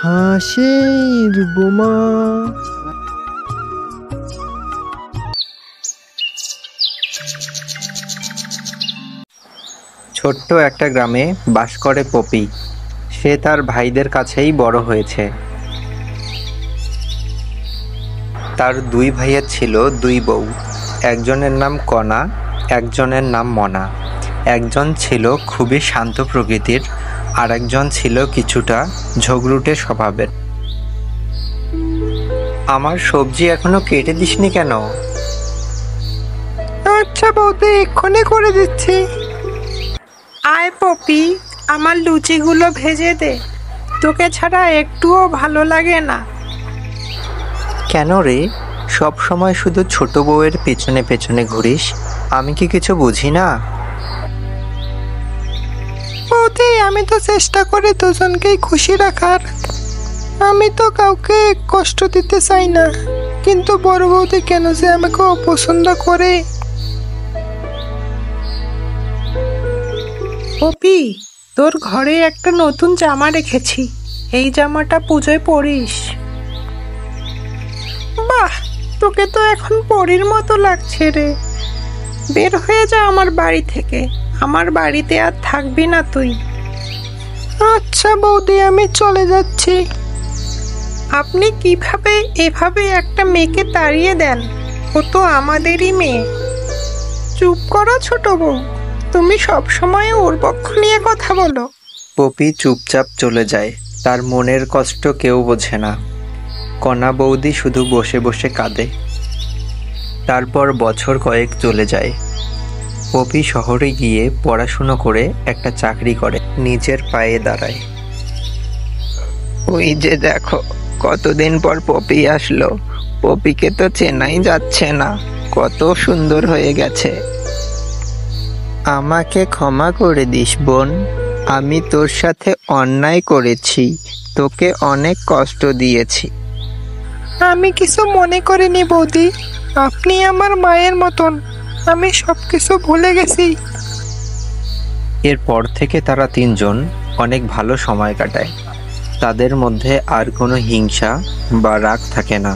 হাসির বোমা। ছোট্ট একটা গ্রামে বাস করে পপি। সে তার ভাইদের কাছেই বড় হয়েছে। তার দুই ভাইয়ের ছিল দুই বউ। একজনের নাম কণা, একজনের নাম মনা। একজন ছিল খুবই শান্ত প্রকৃতির, আর একজন ছিল কিছুটা ঝগড়ুটে স্বভাবের। আমার সবজি এখনো কেটে দিসনি কেন? আচ্ছা বৌদি, এক্ষুনি করে দিচ্ছি। আয় পপি, আমার লুচিগুলো ভেজে দে, তোকে ছাড়া একটুও ভালো লাগে না। কেন রে, সব সময় শুধু ছোট বউয়ের পেছনে পেছনে ঘুরিস? আমি কি কিছু বুঝি না? বৌদি, আমি তো চেষ্টা করি দুজনকেই খুশি রাখার। আমি তো কাউকে কষ্ট দিতে চাই না, কিন্তু বড় বৌদি কেন যে আমাকে অপছন্দ করে। পপি, তোর ঘরে একটা নতুন জামা রেখেছি, এই জামাটা পুজোয় পরিস। বাহ, তোকে তো এখন পরীর মতো লাগছে রে। বের হয়ে যা আমার বাড়ি থেকে, আমার বাড়িতে আর থাকবি না তুই। আচ্ছা বৌদি, আমি চলে যাচ্ছি। আপনি কিভাবে এভাবে একটা মেয়েকে তাড়িয়ে দেন? ও তো আমাদেরই মেয়ে। চুপ করো ছোট বউ, তুমি সব সময় ওর পক্ষ নিয়ে কথা বলো। পপি চুপচাপ চলে যায়। তার মনের কষ্ট কেউ বোঝে না। কণা বৌদি শুধু বসে বসে কাঁদে। তারপর বছর কয়েক চলে যায়। পপি শহরে গিয়ে পড়াশুনো করে একটা চাকরি করে, নিজের পায়ে দাঁড়ায়। ওই যে দেখো, কতদিন পর পপি আসলো। পপিকে তো চেনাই যাচ্ছে না, কত সুন্দর হয়ে গেছে। আমাকে ক্ষমা করে দিস বোন, আমি তোর সাথে অন্যায় করেছি, তোকে অনেক কষ্ট দিয়েছি। আমি কিছু মনে করিনি বৌদি, আপনি আমার মায়ের মতন, আমি সবকিছু ভুলে গেছি। এরপর থেকে তারা তিনজন অনেক ভালো সময় কাটায়। তাদের মধ্যে আর কোনো হিংসা বা রাগ থাকে না।